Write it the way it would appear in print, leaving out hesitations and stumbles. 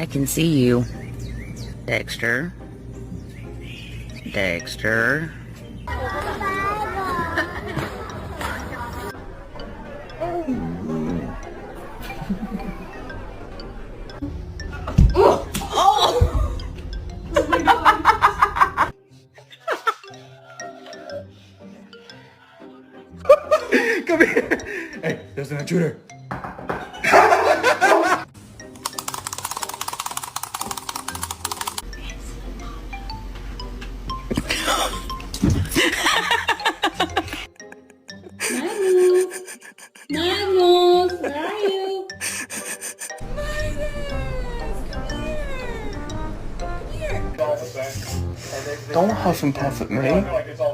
I can see you. Dexter. Dexter. Come here. Hey, there's an intruder. Magnus, where are you? Don't huff and puff at me.